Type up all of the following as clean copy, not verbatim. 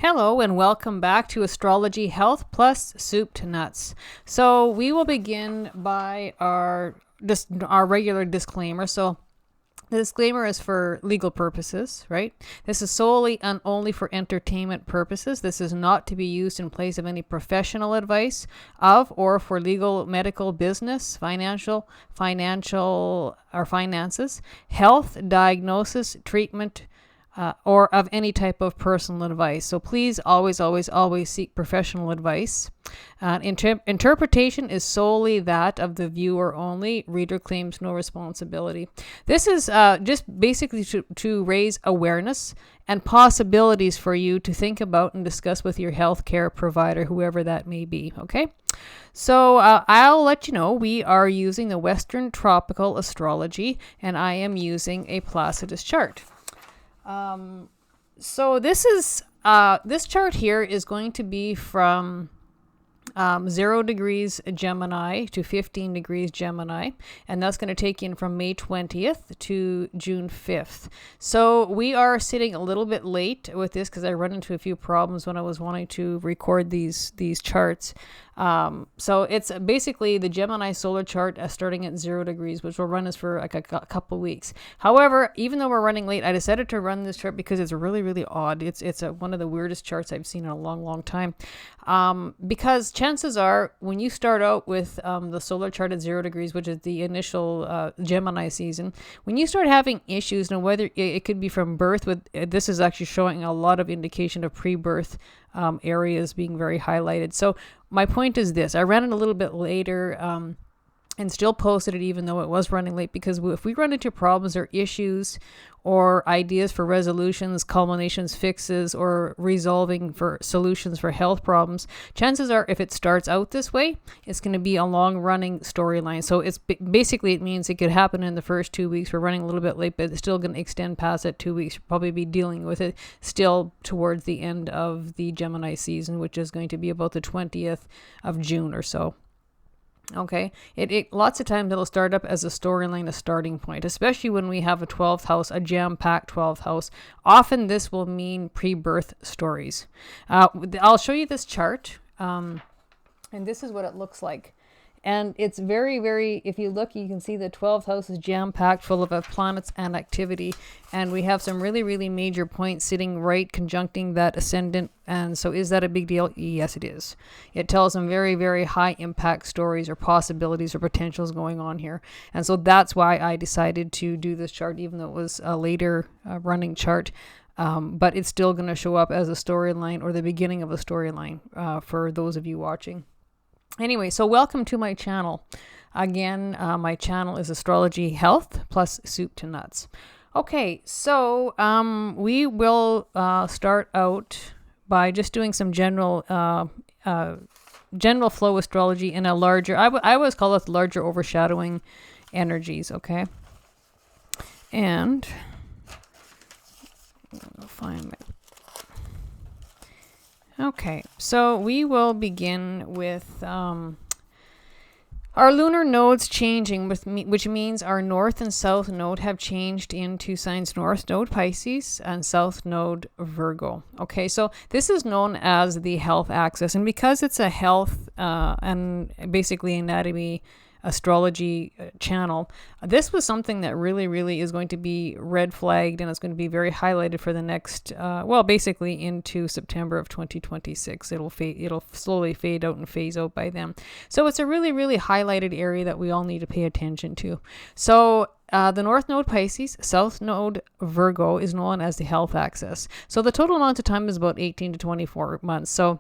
Hello and welcome back to Astrology Health Plus Soup to Nuts. So we will begin by our regular disclaimer. So the disclaimer is for legal purposes, right? This is solely and only for entertainment purposes. This is not to be used in place of any professional advice of or for legal, medical, business, financial or finances, health, diagnosis, treatment, or of any type of personal advice. So please always seek professional advice. Interpretation is solely that of the viewer only. Reader claims no responsibility. This is just basically to raise awareness and possibilities for you to think about and discuss with your healthcare provider, whoever that may be. Okay? So I'll let you know we are using the Western Tropical Astrology, and I am using a Placidus chart. So this chart here is going to be from 0 degrees Gemini to 15 degrees Gemini, and that's going to take you in from May 20th to June 5th. So we are sitting a little bit late with this because I run into a few problems when I was wanting to record these charts. So it's basically the Gemini solar chart starting at 0 degrees, which will run us for like a couple weeks. However, even though we're running late, I decided to run this chart because it's really odd. It's one of the weirdest charts I've seen in a long time. Because chances are when you start out with the solar chart at 0 degrees, which is the initial Gemini season, when you start having issues, now whether it could be from birth, this is actually showing a lot of indication of pre-birth areas being very highlighted. So my point is this: I ran it a little bit later and still posted it even though it was running late, because if we run into problems or issues or ideas for resolutions, culminations, fixes, or resolving for solutions for health problems, chances are if it starts out this way, it's going to be a long-running storyline. So it's basically, it means it could happen in the first 2 weeks. We're running a little bit late, but it's still going to extend past that 2 weeks. You'll probably be dealing with it still towards the end of the Gemini season, which is going to be about the 20th of June or so. Okay, it lots of times it'll start up as a storyline, a starting point, especially when we have a 12th house, a jam-packed 12th house. Often this will mean pre-birth stories. I'll show you this chart, and this is what it looks like. And it's very, if you look, you can see the 12th house is jam-packed full of planets and activity. And we have some really major points sitting right conjuncting that ascendant. And so is that a big deal? Yes, it is. It tells some very high impact stories or possibilities or potentials going on here. And so that's why I decided to do this chart, even though it was a later running chart. But it's still going to show up as a storyline or the beginning of a storyline for those of you watching. Anyway, so welcome to my channel. Again, my channel is Astrology Health Plus Soup to Nuts. Okay, so we will start out by just doing some general flow astrology in a larger, I always call it larger overshadowing energies, okay? And I'll find my... Okay, so we will begin with our lunar nodes changing, which means our north and south node have changed into signs north node Pisces and south node Virgo. Okay, so this is known as the health axis, and because it's a health and basically anatomy astrology channel, this was something that really is going to be red flagged, and it's going to be very highlighted for the next basically into September of 2026. It'll slowly fade out and phase out by then. So it's a really highlighted area that we all need to pay attention to. So the north node Pisces, south node Virgo is known as the health axis. So the total amount of time is about 18 to 24 months. So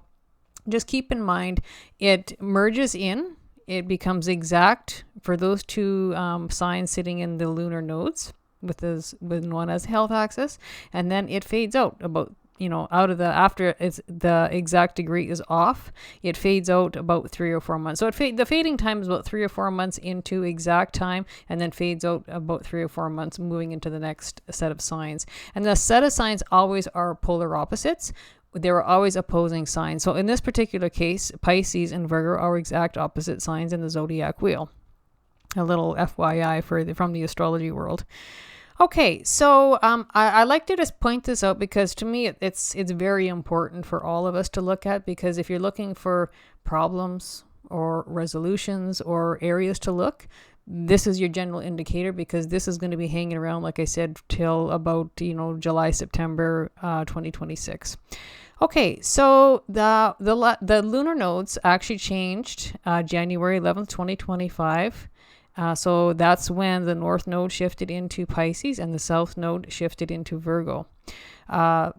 just keep in mind it merges in. It becomes exact for those two signs sitting in the lunar nodes with known as health axis, and then it fades out about, out of after the exact degree is off, it fades out about 3 or 4 months. So the fading time is about 3 or 4 months into exact time, and then fades out about 3 or 4 months moving into the next set of signs. And the set of signs always are polar opposites. They were always opposing signs. So in this particular case, Pisces and Virgo are exact opposite signs in the zodiac wheel. A little FYI from the astrology world. Okay, so I like to just point this out because to me it's very important for all of us to look at, because if you're looking for problems or resolutions or areas to look, this is your general indicator, because this is going to be hanging around, like I said, till about July, September 2026. Okay, so the lunar nodes actually changed January 11th, 2025. So that's when the north node shifted into Pisces and the south node shifted into Virgo. And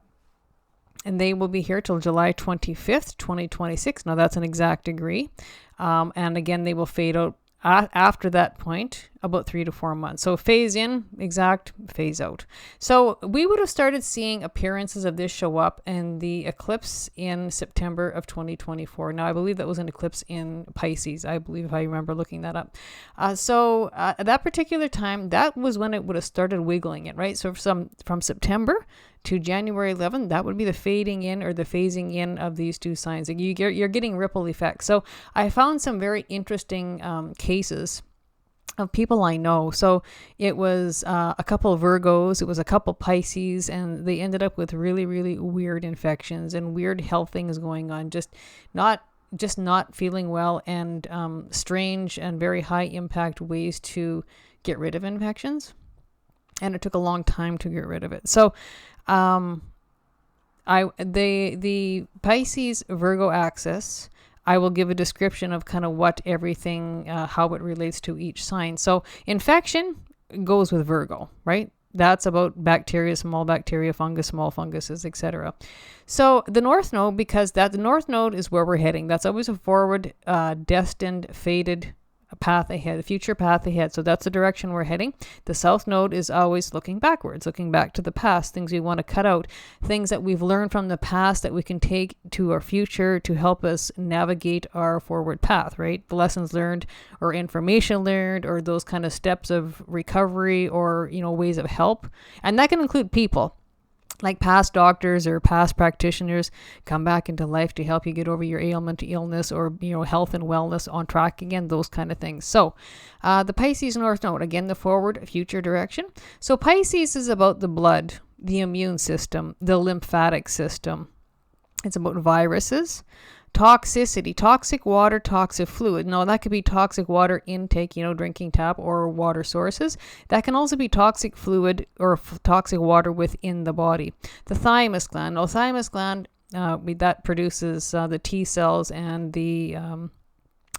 they will be here till July 25th, 2026. Now that's an exact degree. And again, they will fade out after that point, about 3 to 4 months. So phase in, exact, phase out. So we would have started seeing appearances of this show up in the eclipse in September of 2024. Now, I believe that was an eclipse in Pisces, I believe, if I remember looking that up. So at that particular time, that was when it would have started wiggling it, right? So from September to January 11th, that would be the fading in or the phasing in of these two signs. Like you're getting ripple effects. So I found some very interesting cases of people I know. So it was a couple of Virgos, it was a couple Pisces, and they ended up with really, really weird infections and weird health things going on. Just not feeling well, and strange and very high impact ways to get rid of infections. And it took a long time to get rid of it. So the Pisces Virgo axis, I will give a description of kind of what everything, how it relates to each sign. So infection goes with Virgo, right? That's about bacteria, small bacteria, fungus, small funguses, etc. So the North Node, because the North Node is where we're heading. That's always a forward, destined, fated path ahead, a future path ahead. So that's the direction we're heading. The South Node is always looking backwards, looking back to the past, things we want to cut out, things that we've learned from the past that we can take to our future to help us navigate our forward path, right? The lessons learned or information learned or those kind of steps of recovery or, ways of help. And that can include people. Like past doctors or past practitioners come back into life to help you get over your ailment, illness, or health and wellness on track again, those kind of things. So the Pisces North Node, again, the forward future direction. So Pisces is about the blood, the immune system, the lymphatic system. It's about viruses, toxicity, toxic water, toxic fluid. No, that could be toxic water intake, drinking tap or water sources. That can also be toxic fluid or toxic water within the body. The thymus gland. Now, thymus gland, that produces the T cells and the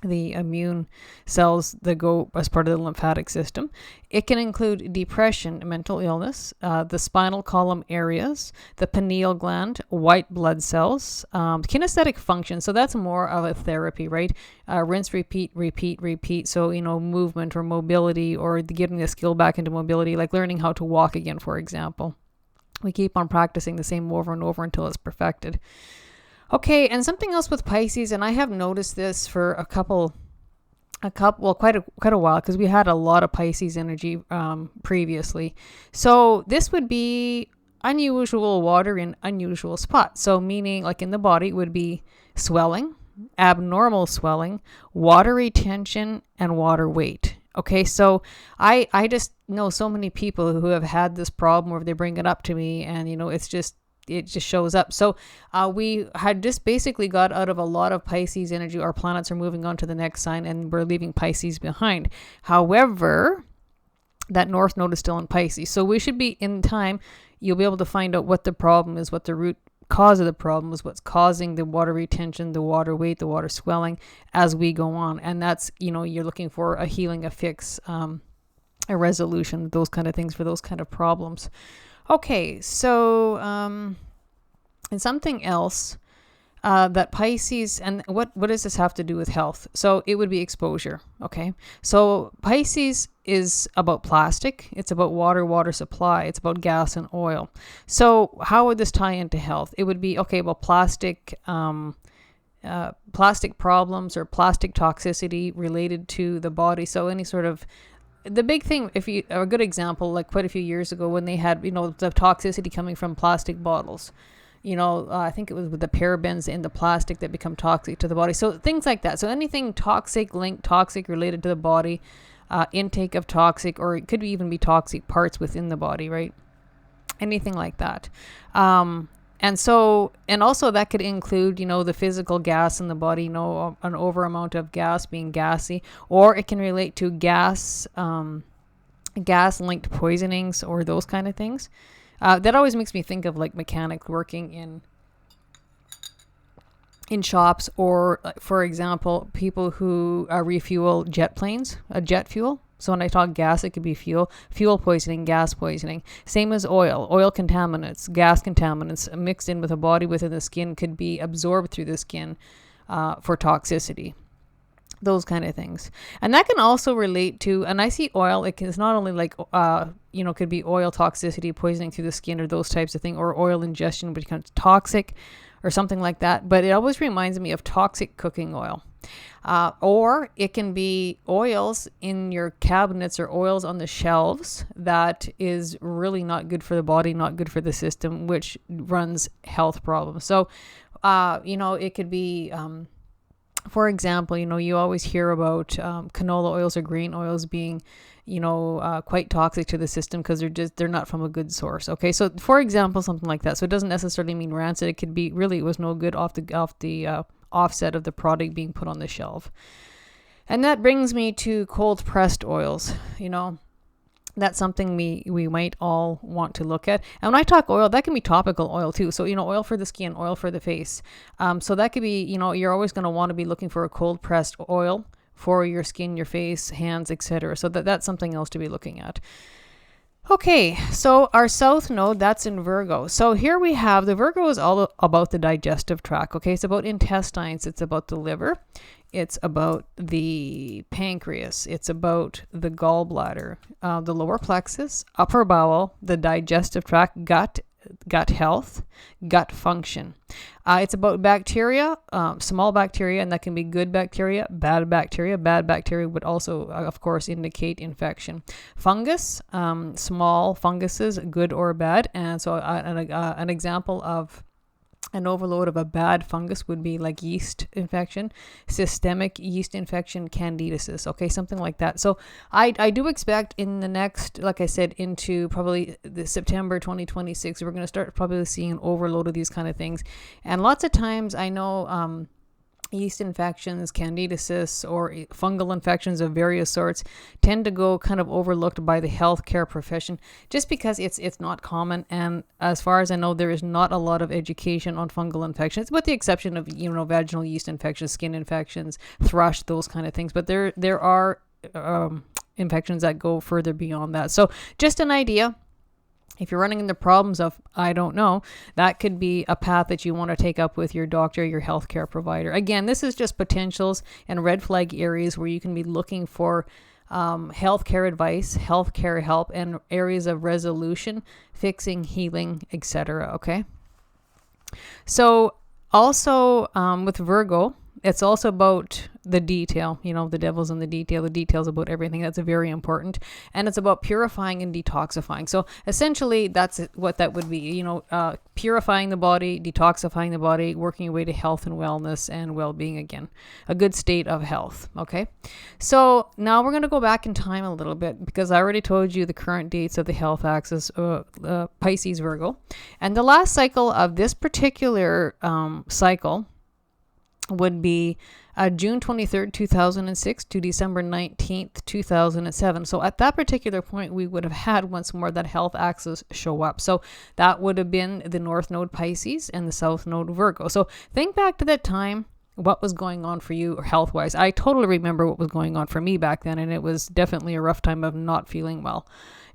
immune cells that go as part of the lymphatic system. It can include depression, mental illness, the spinal column areas, the pineal gland, white blood cells, kinesthetic function. So that's more of a therapy, right? Rinse, repeat. So, movement or mobility or getting the skill back into mobility, like learning how to walk again, for example. We keep on practicing the same over and over until it's perfected. Okay, and something else with Pisces, and I have noticed this for quite a while, because we had a lot of Pisces energy previously. So this would be unusual water in unusual spots. So meaning, like in the body, it would be swelling, abnormal swelling, water retention, and water weight. Okay, so I just know so many people who have had this problem where they bring it up to me, and it just shows up. So we had just basically got out of a lot of Pisces energy. Our planets are moving on to the next sign and we're leaving Pisces behind. However, that North Node is still in Pisces. So we should be in time. You'll be able to find out what the problem is, what the root cause of the problem is, what's causing the water retention, the water weight, the water swelling as we go on. And that's, you're looking for a healing, a fix, a resolution, those kind of things for those kind of problems. Okay, so and something else that Pisces, and what does this have to do with health? So it would be exposure, okay? So Pisces is about plastic, it's about water supply, it's about gas and oil. So how would this tie into health? It would be, plastic problems or plastic toxicity related to the body. So any sort of the big thing, a good example, like quite a few years ago when they had, the toxicity coming from plastic bottles, I think it was with the parabens in the plastic that become toxic to the body. So things like that. So anything toxic related to the body, intake of toxic, or it could even be toxic parts within the body, right? Anything like that. And also that could include, the physical gas in the body, an over amount of gas, being gassy, or it can relate to gas linked poisonings or those kind of things. That always makes me think of like mechanics working in shops, or for example, people who refuel jet planes, jet fuel. So when I talk gas, it could be fuel poisoning, gas poisoning. Same as oil contaminants, gas contaminants mixed in with a body within the skin could be absorbed through the skin for toxicity. Those kind of things. And that can also relate to, and I see oil, it's not only like, could be oil toxicity, poisoning through the skin or those types of things, or oil ingestion becomes toxic or something like that. But it always reminds me of toxic cooking oil. Or it can be oils in your cabinets or oils on the shelves that is really not good for the body, not good for the system, which runs health problems. So, it could be, for example, you always hear about canola oils or grain oils being, quite toxic to the system because they're not from a good source. Okay, so for example, something like that. So it doesn't necessarily mean rancid. It could be really it was no good off the offset of the product being put on the shelf. And that brings me to cold pressed oils. That's something we might all want to look at. And when I talk oil, that can be topical oil too. So, oil for the skin, oil for the face. So that could be, you're always going to want to be looking for a cold pressed oil for your skin, your face, hands, etc. So that's something else to be looking at. Okay, so our south node, that's in Virgo. So here we have, the Virgo is all about the digestive tract. Okay, it's about intestines, it's about the liver, it's about the pancreas, it's about the gallbladder, the lower plexus, upper bowel, the digestive tract, gut health, gut function. It's about bacteria, small bacteria, and that can be good bacteria, bad bacteria. Bad bacteria would also, of course, indicate infection. Fungus, small funguses, good or bad. And so an example of an overload of a bad fungus would be like yeast infection, systemic yeast infection, candidiasis, okay, something like that. So I do expect in the next, like I said, into probably the September 2026, we're going to start probably seeing an overload of these kind of things. And lots of times I know yeast infections, candidiasis, or fungal infections of various sorts tend to go kind of overlooked by the healthcare profession just because it's not common. And as far as I know, there is not a lot of education on fungal infections, with the exception of, vaginal yeast infections, skin infections, thrush, those kind of things. But there are infections that go further beyond that. So just an idea. If you're running into problems of, I don't know, that could be a path that you want to take up with your doctor, your healthcare provider. Again, this is just potentials and red flag areas where you can be looking for healthcare advice, healthcare help, and areas of resolution, fixing, healing, etc. Okay. So also with Virgo, it's also about the detail, the devil's in the details about everything. That's very important. And it's about purifying and detoxifying. So essentially that's what that would be, purifying the body, detoxifying the body, working your way to health and wellness and well-being again, a good state of health. Okay. So now we're going to go back in time a little bit because I already told you the current dates of the health axis, Pisces, Virgo. And the last cycle of this particular cycle would be June 23rd, 2006 to December 19th, 2007. So at that particular point, we would have had once more that health axis show up. So that would have been the North Node Pisces and the South Node Virgo. So think back to that time, what was going on for you health-wise. I totally remember what was going on for me back then, and it was definitely a rough time of not feeling well.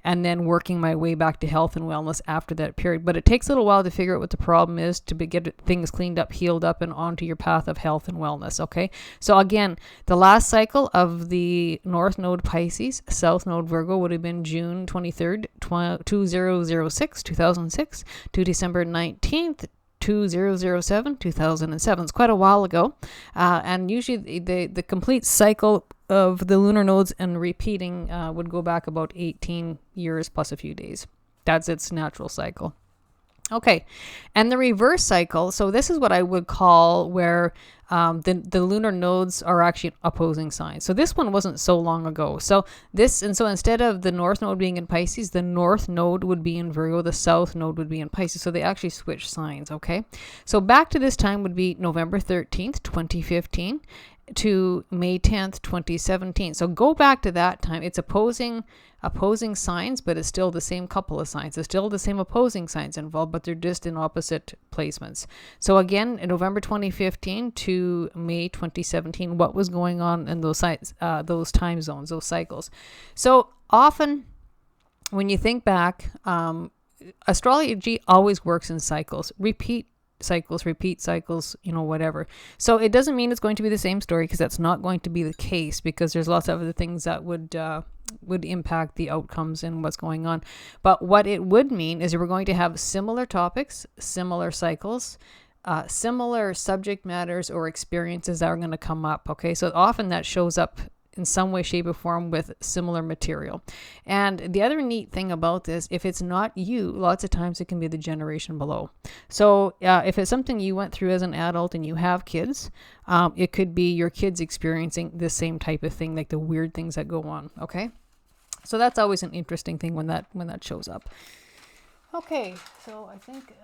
And then working my way back to health and wellness after that period. But it takes a little while to figure out what the problem is, to get things cleaned up, healed up, and onto your path of health and wellness, okay? So again, the last cycle of the North Node Pisces, South Node Virgo would have been June 23rd, 2006, to December 19th, 2007. It's quite a while ago. And usually the complete cycle of the lunar nodes and repeating would go back about 18 years plus a few days. That's its natural cycle. Okay, and the reverse cycle, so this is what I would call where the lunar nodes are actually opposing signs. So this one wasn't so long ago. So instead of the north node being in Pisces, the north node would be in Virgo, the south node would be in Pisces. So they actually switched signs, okay? So back to this time would be November 13th, 2015 to May 10th, 2017. So go back to that time. It's opposing signs, but it's still the same couple of signs. It's still the same opposing signs involved, but they're just in opposite placements. So again, in November 2015 to May 2017, what was going on in those time zones, those cycles? So often when you think back, astrology always works in cycles. Repeat cycles, whatever. So it doesn't mean it's going to be the same story, because that's not going to be the case, because there's lots of other things that would impact the outcomes and what's going on. But what it would mean is we're going to have similar topics, similar cycles, similar subject matters or experiences that are going to come up. Okay, so often that shows up in some way, shape, or form with similar material. And the other neat thing about this, if it's not you, lots of times it can be the generation below. So if it's something you went through as an adult and you have kids, it could be your kids experiencing the same type of thing, like the weird things that go on. Okay, so that's always an interesting thing when that shows up. Okay, so I think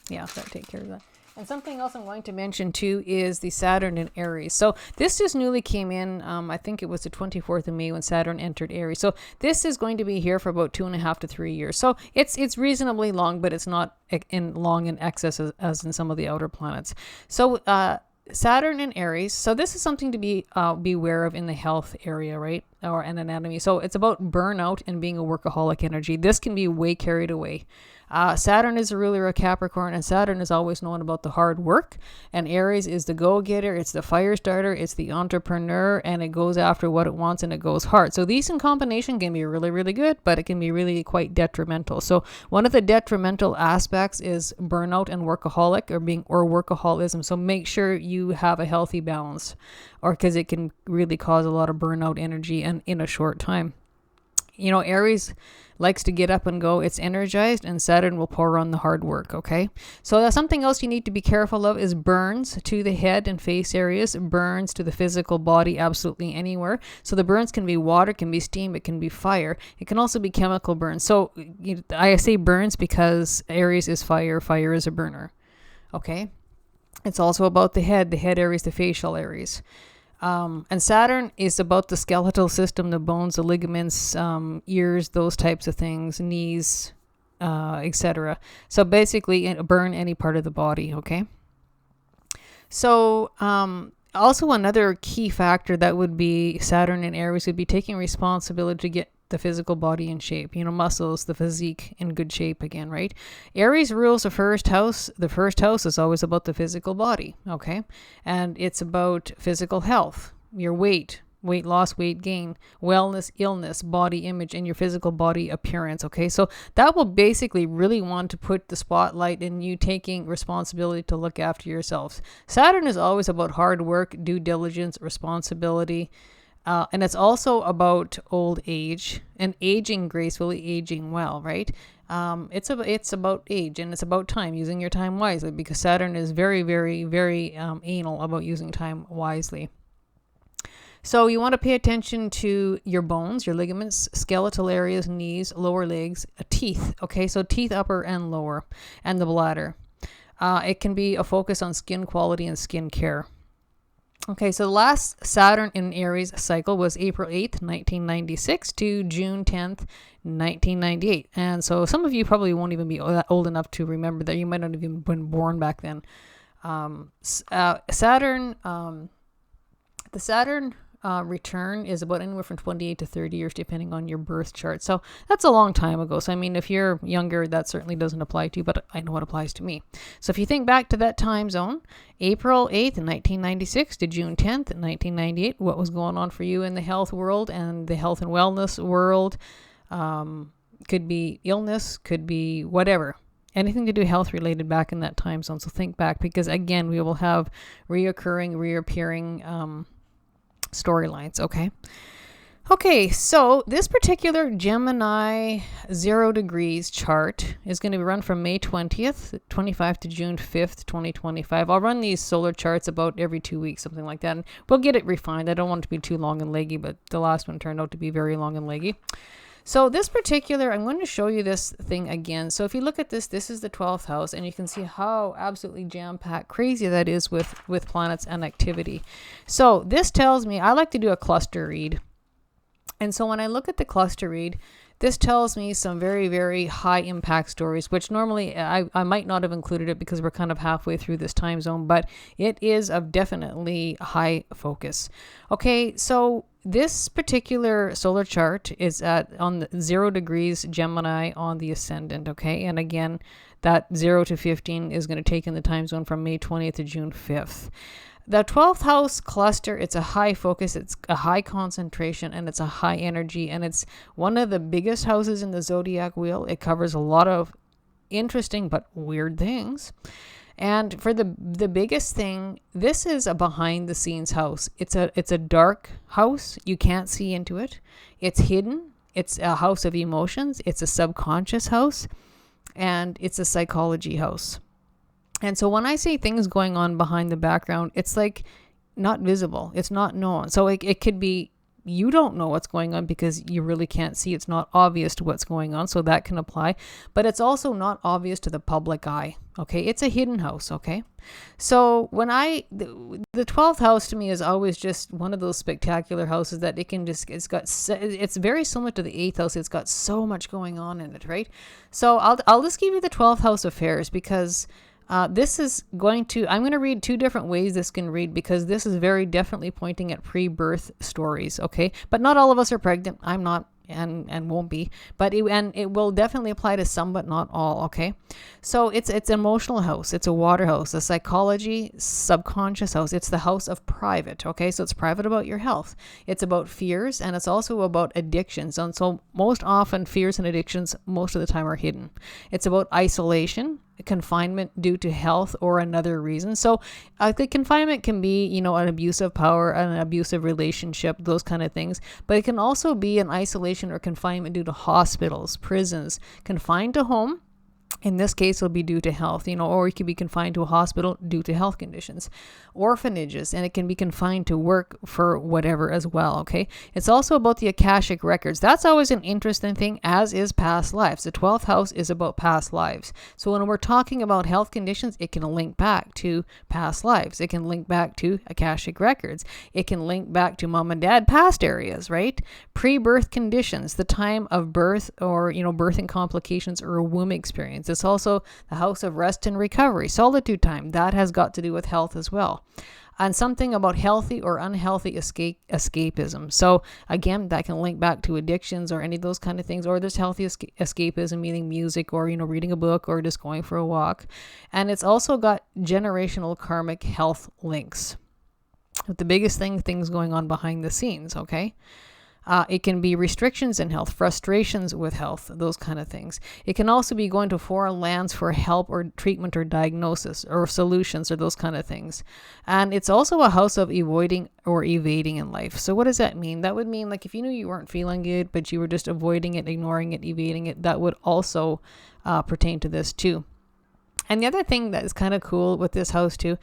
that take care of that. And something else I'm going to mention too is the Saturn in Aries. So this just newly came in, I think it was the 24th of May when Saturn entered Aries. So this is going to be here for about 2.5 to 3 years. So it's reasonably long, but it's not long in excess as in some of the outer planets. So Saturn in Aries. So this is something to be aware of in the health area, right? Or an anatomy. So it's about burnout and being a workaholic energy. This can be way carried away. Saturn is a ruler of Capricorn, and Saturn is always known about the hard work, and Aries is the go-getter, it's the fire starter, it's the entrepreneur, and it goes after what it wants and it goes hard. So these in combination can be really, really good, but it can be really quite detrimental. So one of the detrimental aspects is burnout and workaholic or workaholism. So make sure you have a healthy balance, or because it can really cause a lot of burnout energy and in a short time. Aries likes to get up and go. It's energized, and Saturn will pour on the hard work. Okay, so that's something else you need to be careful of is burns to the head and face areas, burns to the physical body, absolutely anywhere. So the burns can be water, can be steam, it can be fire. It can also be chemical burns. So I say burns because Aries is fire. Fire is a burner. Okay, it's also about the head areas, the facial areas. And Saturn is about the skeletal system, the bones, the ligaments, ears, those types of things, knees, etc. So basically, burn any part of the body, okay? So also another key factor that would be Saturn in Aries would be taking responsibility to get the physical body in shape, muscles, the physique in good shape again, right? Aries rules the first house. The first house is always about the physical body, okay? And it's about physical health, your weight loss, weight gain, wellness, illness, body image, and your physical body appearance, okay? So that will basically really want to put the spotlight in you taking responsibility to look after yourselves. Saturn is always about hard work, due diligence, responsibility, and it's also about old age and aging gracefully, aging well, right? It's about age, and it's about time, using your time wisely, because Saturn is very, very, very anal about using time wisely. So you want to pay attention to your bones, your ligaments, skeletal areas, knees, lower legs, teeth. Okay, so teeth upper and lower, and the bladder. It can be a focus on skin quality and skin care. Okay, so the last Saturn in Aries cycle was April 8th, 1996 to June 10th, 1998. And so some of you probably won't even be old enough to remember that. You might not have even been born back then. Saturn, the Saturn return is about anywhere from 28 to 30 years, depending on your birth chart. So that's a long time ago. So, I mean, if you're younger, that certainly doesn't apply to you, but I know it applies to me. So if you think back to that time zone, April 8th, 1996 to June 10th, 1998, what was going on for you in the health world and the health and wellness world? Could be illness, could be whatever. Anything to do health related back in that time zone. So think back, because again, we will have reappearing storylines. Okay. Okay, so this particular Gemini 0 degrees chart is going to be run from May 20th, 25 to June 5th, 2025. I'll run these solar charts about every 2 weeks, something like that. And we'll get it refined. I don't want it to be too long and leggy, but the last one turned out to be very long and leggy. So this particular, I'm going to show you this thing again. So if you look at this, this is the 12th house, and you can see how absolutely jam-packed crazy that is with planets and activity. So this tells me, I like to do a cluster read. And so when I look at the cluster read, this tells me some very, very high impact stories, which normally I might not have included it because we're kind of halfway through this time zone, but it is of definitely high focus. Okay, so this particular solar chart is on the 0 degrees Gemini on the ascendant, okay? And again, that 0 to 15 is going to take in the time zone from May 20th to June 5th. The 12th house cluster, it's a high focus, it's a high concentration, and it's a high energy, and it's one of the biggest houses in the zodiac wheel. It covers a lot of interesting but weird things. And for the biggest thing, this is a behind the scenes house. It's a dark house. You can't see into it. It's hidden. It's a house of emotions. It's a subconscious house, and it's a psychology house. And so when I say things going on behind the background, it's like not visible. It's not known. So it could be you don't know what's going on because you really can't see. It's not obvious to what's going on. So that can apply. But it's also not obvious to the public eye. Okay. It's a hidden house. Okay. So when the 12th house to me is always just one of those spectacular houses that it's very similar to the 8th house. It's got so much going on in it. Right. So I'll just give you the 12th house affairs because this is I'm going to read two different ways this can read because this is very definitely pointing at pre-birth stories, okay? But not all of us are pregnant. I'm not and won't be. But it will definitely apply to some, but not all, okay? So it's an emotional house. It's a water house, a psychology, subconscious house. It's the house of private, okay? So it's private about your health. It's about fears, and it's also about addictions. And so most often fears and addictions most of the time are hidden. It's about isolation, confinement due to health or another reason. So the confinement can be, an abuse of power, an abusive relationship, those kind of things. But it can also be an isolation or confinement due to hospitals, prisons, confined to home. In this case, it'll be due to health, or it could be confined to a hospital due to health conditions, orphanages, and it can be confined to work for whatever as well, okay? It's also about the Akashic records. That's always an interesting thing, as is past lives. The 12th house is about past lives. So when we're talking about health conditions, it can link back to past lives. It can link back to Akashic records. It can link back to mom and dad past areas, right? Pre-birth conditions, the time of birth or, birthing complications or a womb experience. It's also the house of rest and recovery, solitude time. That has got to do with health as well. And something about healthy or unhealthy escapism. So again, that can link back to addictions or any of those kind of things. Or there's healthy escapism, meaning music or, reading a book or just going for a walk. And it's also got generational karmic health links. But the biggest things going on behind the scenes, okay? It can be restrictions in health, frustrations with health, those kind of things. It can also be going to foreign lands for help or treatment or diagnosis or solutions or those kind of things. And it's also a house of avoiding or evading in life. So what does that mean? That would mean like if you knew you weren't feeling good, but you were just avoiding it, ignoring it, evading it, that would also pertain to this too. And the other thing that is kind of cool with this house too,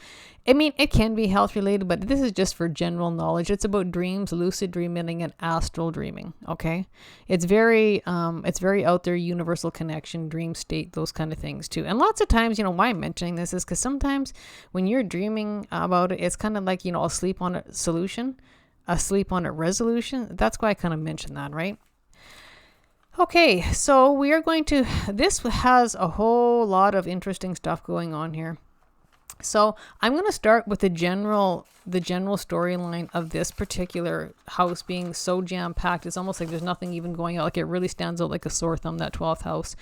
it can be health related, but this is just for general knowledge. It's about dreams, lucid dreaming, and astral dreaming. Okay, it's very out there, universal connection, dream state, those kind of things too. And lots of times, why I'm mentioning this is because sometimes when you're dreaming about it, it's kind of like a sleep on it solution, a sleep on it resolution. That's why I kind of mentioned that, right? Okay, so we are this has a whole lot of interesting stuff going on here. So I'm going to start with the general storyline of this particular house being so jam-packed. It's almost like there's nothing even going on. Like it really stands out like a sore thumb, that 12th house.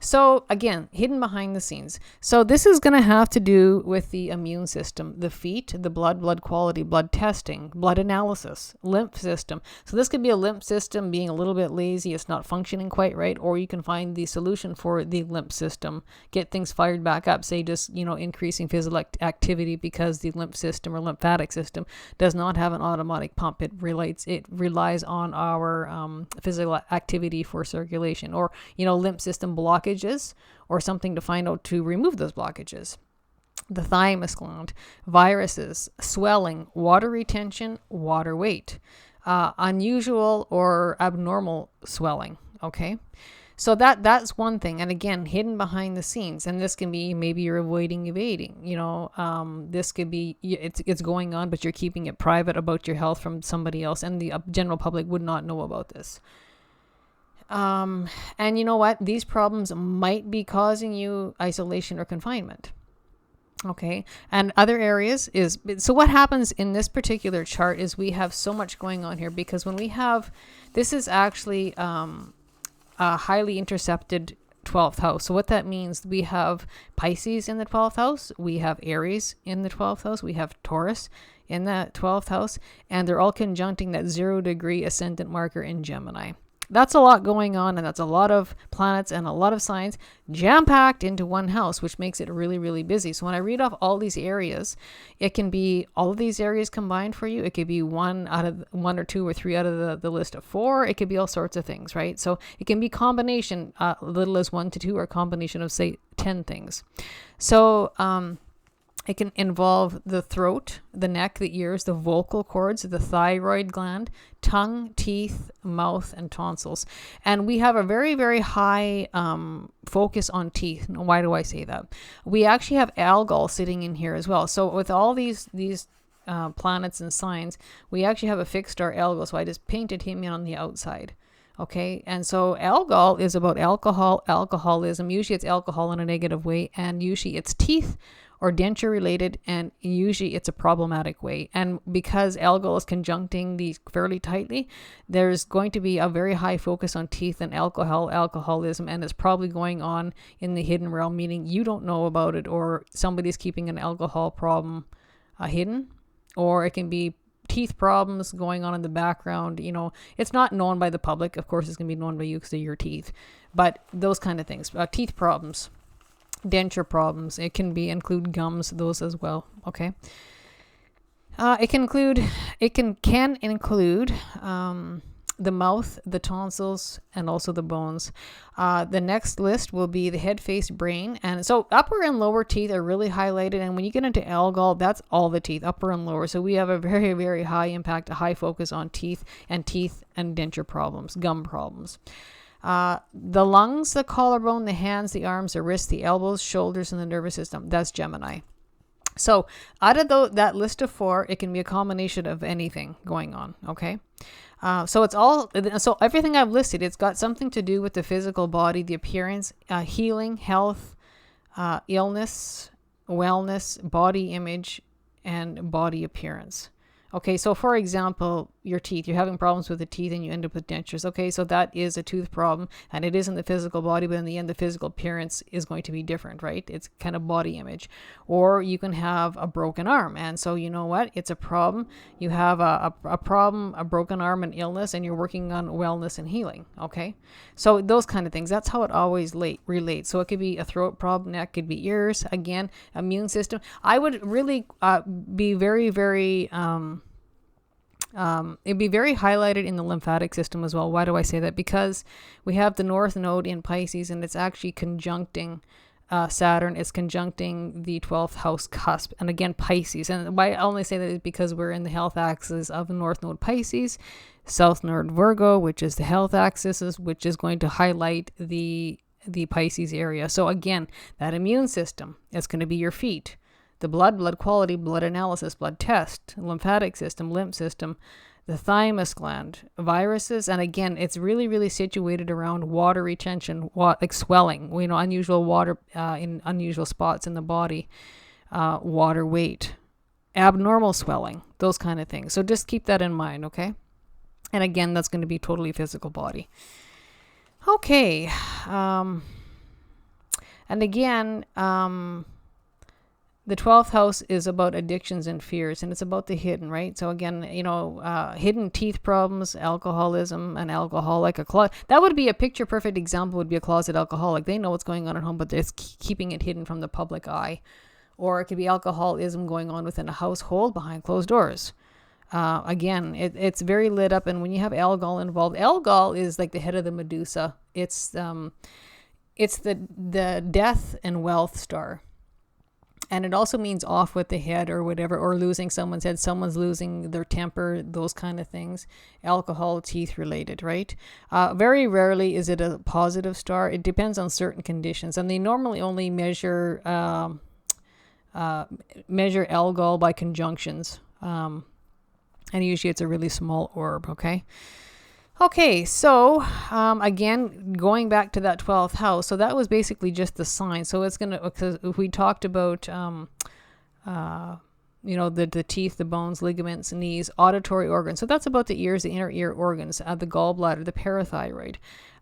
So again, hidden behind the scenes. So this is going to have to do with the immune system, the feet, the blood quality, blood testing, blood analysis, lymph system. So this could be a lymph system being a little bit lazy, it's not functioning quite right, or you can find the solution for the lymph system, get things fired back up, say just, increasing physical activity, because the lymph system or lymphatic system does not have an automatic pump. It relies on our physical activity for circulation, or lymph system blockages, or something to find out to remove those blockages. The thymus gland, viruses, swelling, water retention, water weight, unusual or abnormal swelling. Okay. So that's one thing. And again, hidden behind the scenes. And this can be, maybe you're evading. This could be, it's going on, but you're keeping it private about your health from somebody else. And the general public would not know about this. And you know what? These problems might be causing you isolation or confinement. Okay. And other areas so what happens in this particular chart is we have so much going on here, because when we have, this is actually, a highly intercepted 12th house. So what that means, we have Pisces in the 12th house, we have Aries in the 12th house, we have Taurus in the 12th house, and they're all conjuncting that 0-degree ascendant marker in Gemini. That's a lot going on, and that's a lot of planets and a lot of signs jam-packed into one house, which makes it really, really busy. So when I read off all these areas, it can be all of these areas combined for you. It could be one or two or three out of the list of 4. It could be all sorts of things, right? So it can be combination, little as 1 to 2, or a combination of, say, 10 things. So, it can involve the throat, the neck, the ears, the vocal cords, the thyroid gland, tongue, teeth, mouth, and tonsils. And we have a very, very high focus on teeth. Why do I say that? We actually have Algol sitting in here as well. So with all these planets and signs, we actually have a fixed star Algol. So I just painted him in on the outside. Okay, and so Algol is about alcoholism. Usually it's alcohol in a negative way, and usually it's teeth or denture related, and usually it's a problematic way. And because Algol is conjuncting these fairly tightly, there's going to be a very high focus on teeth and alcoholism, and it's probably going on in the hidden realm, meaning you don't know about it, or somebody's keeping an alcohol problem hidden, or it can be teeth problems going on in the background. It's not known by the public. Of course, it's going to be known by you because of your teeth, but those kind of things, teeth problems, denture problems. It can include gums, those as well. Okay. It can include the mouth, the tonsils, and also the bones. The next list will be the head, face, brain. And so upper and lower teeth are really highlighted. And when you get into Algol, that's all the teeth, upper and lower. So we have a very, very high impact, a high focus on teeth and denture problems, gum problems. The lungs, the collarbone, the hands, the arms, the wrists, the elbows, shoulders, and the nervous system. That's Gemini. So out of that list of 4, it can be a combination of anything going on. Okay. So everything I've listed, it's got something to do with the physical body, the appearance, healing, health, illness, wellness, body image, and body appearance. Okay, so for example, your teeth, you're having problems with the teeth and you end up with dentures. Okay, so that is a tooth problem, and it is in the physical body, but in the end, the physical appearance is going to be different, right? It's kind of body image. Or you can have a broken arm, and so you know what? It's a problem. You have a problem, a broken arm, and illness, and you're working on wellness and healing. Okay, so those kind of things. That's how it always relates. So it could be a throat problem, neck, could be ears. Again, immune system. I would really be very, very it'd be very highlighted in the lymphatic system as well. Why do I say that? Because we have the North Node in Pisces, and it's actually conjuncting Saturn. It's conjuncting the 12th house cusp. And again, Pisces. And why I only say that is because we're in the health axis of the North Node Pisces, South Node Virgo, which is the health axis, which is going to highlight the Pisces area. So again, that immune system, it's going to be your feet. The blood quality, blood analysis, blood test, lymphatic system, lymph system, the thymus gland, viruses. And again, it's really, really situated around water retention, like swelling, unusual water in unusual spots in the body, water weight, abnormal swelling, those kind of things. So just keep that in mind, okay? And again, that's going to be totally physical body. Okay. And again, the 12th house is about addictions and fears, and it's about the hidden, right? So again, hidden teeth problems, alcoholism, an alcoholic, that would be a picture perfect example, would be a closet alcoholic. They know what's going on at home, but they're keeping it hidden from the public eye. Or it could be alcoholism going on within a household behind closed doors. Again, it's very lit up, and when you have Algol involved, Algol is like the head of the Medusa. It's the death and wealth star. And it also means off with the head or whatever, or losing someone's head, someone's losing their temper, those kind of things. Alcohol, teeth related, right? Very rarely is it a positive star. It depends on certain conditions. And they normally only measure Algol by conjunctions. And usually it's a really small orb, okay? Okay, so again, going back to that 12th house, so that was basically just the sign. So it's going to, because we talked about, the teeth, the bones, ligaments, knees, auditory organs. So that's about the ears, the inner ear organs, the gallbladder, the parathyroid.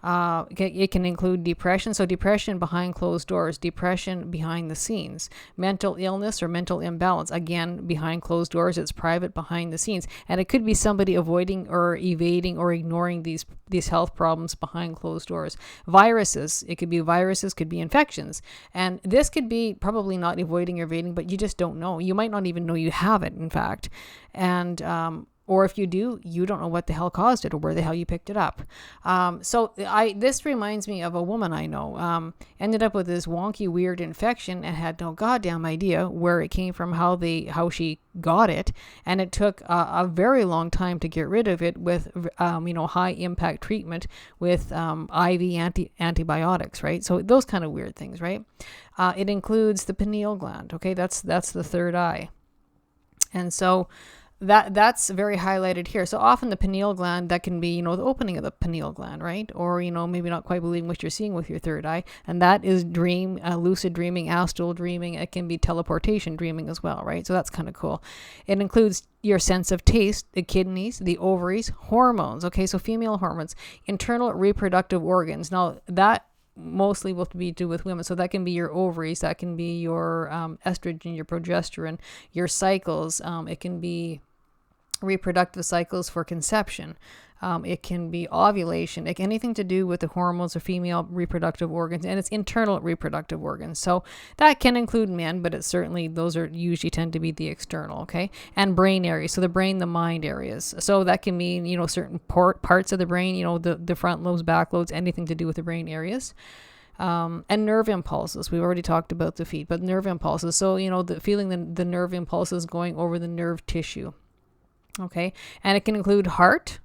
It can include depression. So depression behind closed doors, depression behind the scenes, mental illness or mental imbalance. Again, behind closed doors, it's private, behind the scenes. And it could be somebody avoiding or evading or ignoring these health problems behind closed doors. Viruses, it could be viruses, could be infections. And this could be probably not avoiding or evading, but you just don't know. You might not even know you have it, in fact. And, or if you do, you don't know what the hell caused it or where the hell you picked it up. This reminds me of a woman I know, ended up with this wonky, weird infection and had no goddamn idea where it came from, how she got it. And it took a very long time to get rid of it with, high impact treatment with IV antibiotics, right? So those kind of weird things, right? It includes the pineal gland. Okay. That's the third eye. And so that's very highlighted here. So often the pineal gland, that can be, the opening of the pineal gland, right? Or, maybe not quite believing what you're seeing with your third eye. And that is lucid dreaming, astral dreaming. It can be teleportation dreaming as well, right? So that's kind of cool. It includes your sense of taste, the kidneys, the ovaries, hormones. Okay, so female hormones, internal reproductive organs. Now that mostly will be to do with women. So that can be your ovaries, that can be your estrogen, your progesterone, your cycles. It can be reproductive cycles for conception. It can be ovulation, like anything to do with the hormones or female reproductive organs, and it's internal reproductive organs. So that can include men, but it's certainly, those are usually tend to be the external, okay? And brain areas, so the brain, the mind areas. So that can mean, certain parts of the brain, the front lobes, back lobes, anything to do with the brain areas. And nerve impulses. We've already talked about the feet, but nerve impulses. So, feeling the nerve impulses going over the nerve tissue. Okay. And it can include heart.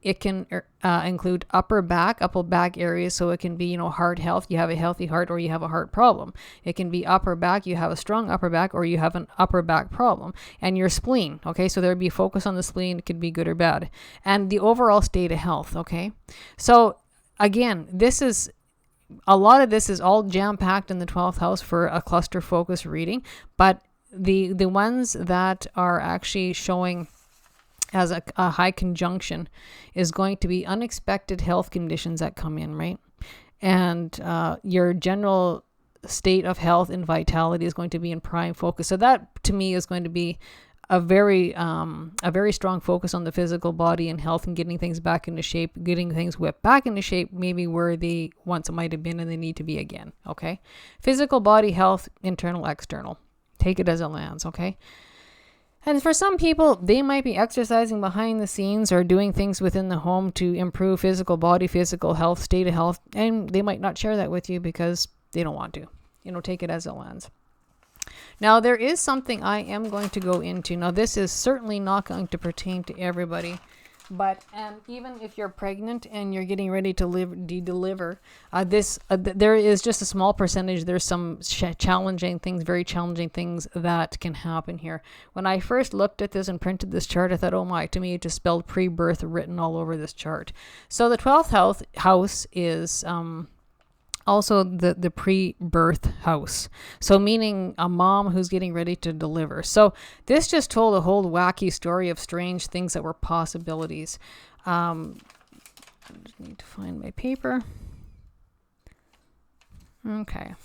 It can include upper back areas. So it can be, heart health. You have a healthy heart or you have a heart problem. It can be upper back. You have a strong upper back or you have an upper back problem. And your spleen. Okay. So there'd be focus on the spleen. It could be good or bad. And the overall state of health. Okay. So again, a lot of this is all jam-packed in the 12th house for a cluster focus reading. But the ones that are actually showing as a high conjunction is going to be unexpected health conditions that come in, right? And your general state of health and vitality is going to be in prime focus. So that to me is going to be a very strong focus on the physical body and health and getting things back into shape, getting things whipped back into shape, maybe where they once might have been and they need to be again. Okay. Physical body health, internal, external. Take it as it lands. Okay. And for some people, they might be exercising behind the scenes or doing things within the home to improve physical body, physical health, state of health. And they might not share that with you because they don't want to. Take it as it lands. Now, there is something I am going to go into. Now, this is certainly not going to pertain to everybody. But even if you're pregnant and you're getting ready to deliver, there is just a small percentage. There's some challenging things, very challenging things that can happen here. When I first looked at this and printed this chart, I thought, oh my, to me it just spelled pre-birth written all over this chart. So the 12th house is also the pre-birth house. So meaning a mom who's getting ready to deliver. So this just told a whole wacky story of strange things that were possibilities. I just need to find my paper. Okay.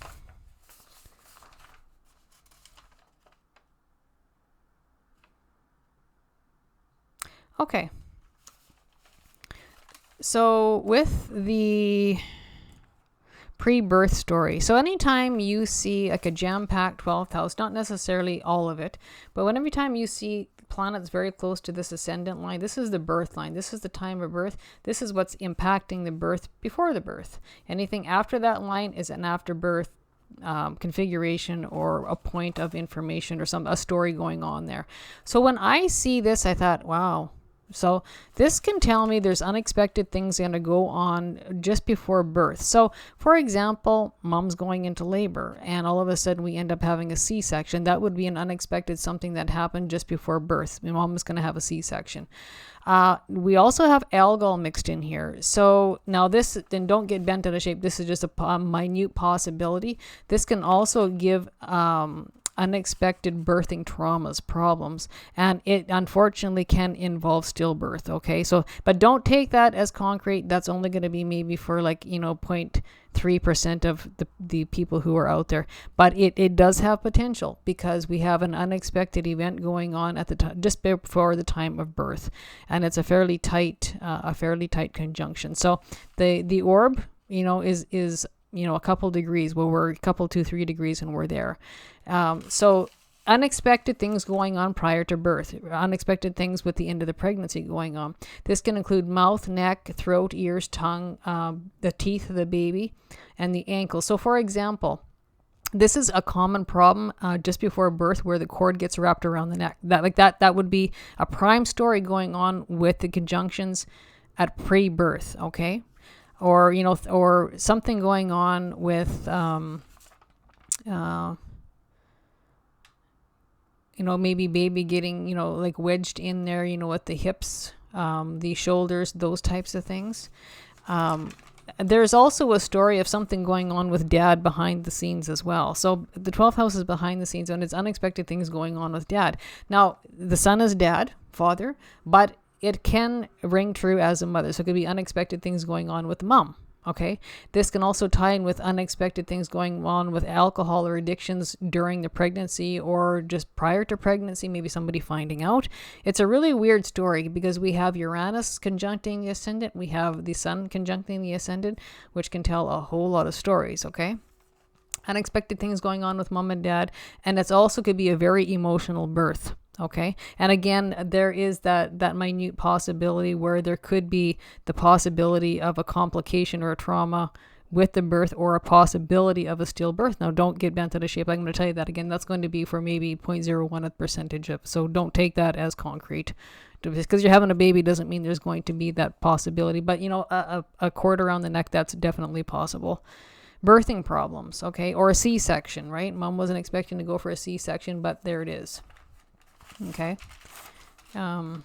Okay. So with the pre-birth story. So anytime you see like a jam-packed 12th house, not necessarily all of it, but every time you see planets very close to this ascendant line, this is the birth line. This is the time of birth. This is what's impacting the birth before the birth. Anything after that line is an after birth configuration or a point of information or a story going on there. So when I see this, I thought, wow. So this can tell me there's unexpected things going to go on just before birth. So for example, mom's going into labor and all of a sudden we end up having a C-section. That would be an unexpected something that happened just before birth. Mom is going to have a C-section. We also have algal mixed in here. So now this, then don't get bent out of shape. This is just a minute possibility. This can also give unexpected birthing traumas, problems, and it unfortunately can involve stillbirth. Okay, so but don't take that as concrete. That's only going to be maybe for 0.3% of the people who are out there, but it does have potential because we have an unexpected event going on at the time just before the time of birth, and it's a fairly tight conjunction. So the orb is a couple degrees. Well, we're a couple 2-3 degrees and we're there. So unexpected things going on prior to birth, unexpected things with the end of the pregnancy going on. This can include mouth, neck, throat, ears, tongue, the teeth of the baby, and the ankle. So for example, this is a common problem just before birth where the cord gets wrapped around the neck. That would be a prime story going on with the conjunctions at pre-birth, okay? Or, or something going on with, maybe baby getting, wedged in there, at the hips, the shoulders, those types of things. There's also a story of something going on with dad behind the scenes as well. So the 12th house is behind the scenes and it's unexpected things going on with dad. Now, the son is dad, father, but it can ring true as a mother. So it could be unexpected things going on with mom. Okay. This can also tie in with unexpected things going on with alcohol or addictions during the pregnancy or just prior to pregnancy, maybe somebody finding out. It's a really weird story because we have Uranus conjuncting the ascendant. We have the sun conjuncting the ascendant, which can tell a whole lot of stories. Okay. Unexpected things going on with mom and dad. And it's also could be a very emotional birth. Okay. And again, there is that minute possibility where there could be the possibility of a complication or a trauma with the birth or a possibility of a stillbirth. Now, don't get bent out of shape. I'm going to tell you that again. That's going to be for maybe 0.01 percentage of. So don't take that as concrete. Just because you're having a baby doesn't mean there's going to be that possibility. But, a cord around the neck, that's definitely possible. Birthing problems, okay, or a C-section, right? Mom wasn't expecting to go for a C-section, but there it is. Okay. And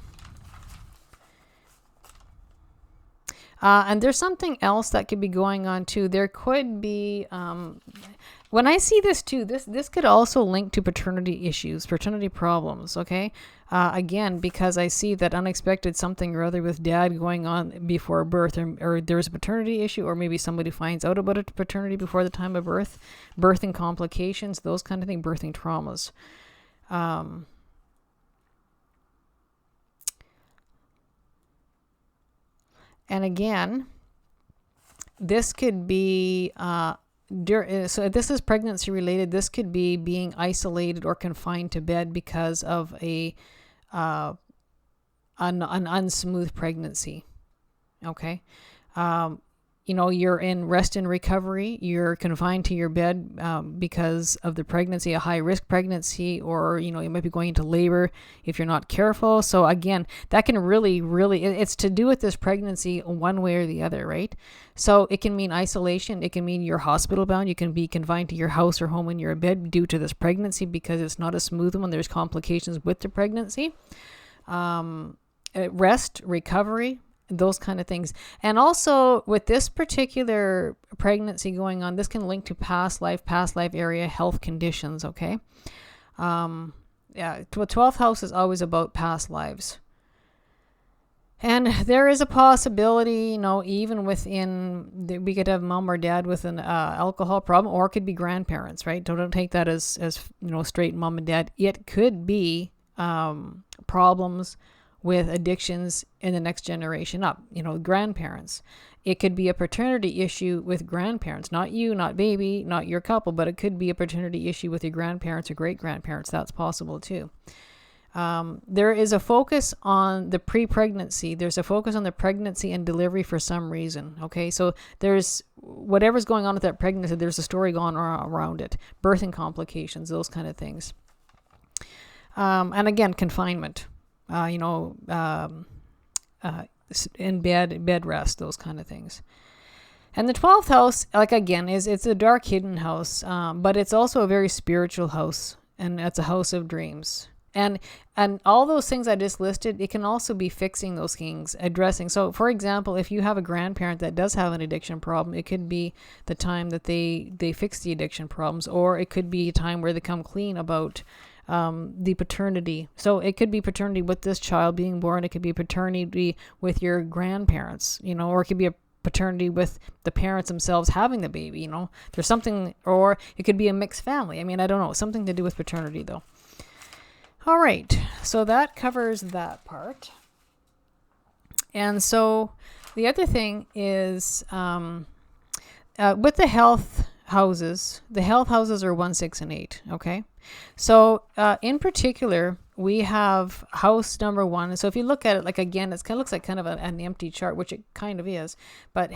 there's something else that could be going on too. There could be, when I see this too, this could also link to paternity issues, paternity problems. Okay. Again, because I see that unexpected something or other with dad going on before birth, or there's a paternity issue, or maybe somebody finds out about a paternity before the time of birth, birthing complications, those kind of things, birthing traumas. And again, this could be, so if this is pregnancy related, this could be being isolated or confined to bed because of an unsmooth pregnancy. Okay. You're in rest and recovery. You're confined to your bed because of the pregnancy, a high risk pregnancy, or, you might be going into labor if you're not careful. So again, that can really, it's to do with this pregnancy one way or the other, right? So it can mean isolation. It can mean you're hospital bound. You can be confined to your house or home in your bed due to this pregnancy because it's not a smooth one. There's complications with the pregnancy. Rest, recovery, those kind of things. And also with this particular pregnancy going on, this can link to past life area health conditions. Okay. Yeah. 12th house is always about past lives. And there is a possibility, even within, we could have mom or dad with an alcohol problem, or it could be grandparents, right? Don't take that as straight mom and dad. It could be problems with addictions in the next generation up, grandparents. It could be a paternity issue with grandparents, not you, not baby, not your couple, but it could be a paternity issue with your grandparents or great grandparents. That's possible too. There is a focus on the pre-pregnancy. There's a focus on the pregnancy and delivery for some reason. Okay, so there's whatever's going on with that pregnancy, there's a story going on around it. Birthing complications, those kind of things. And again, confinement. In bed rest, those kind of things. And the 12th house, it's a dark hidden house, but it's also a very spiritual house, and it's a house of dreams. And all those things I just listed, it can also be fixing those things, addressing. So, for example, if you have a grandparent that does have an addiction problem, it could be the time that they fix the addiction problems, or it could be a time where they come clean about the paternity. So it could be paternity with this child being born. It could be paternity with your grandparents, or it could be a paternity with the parents themselves having the baby, there's something, or it could be a mixed family. I don't know, something to do with paternity though. All right. So that covers that part. And so the other thing is, with the health houses are 1, 6, and 8. Okay. So, in particular, we have house number 1. So if you look at it, again, it looks like kind of an empty chart, which it kind of is, but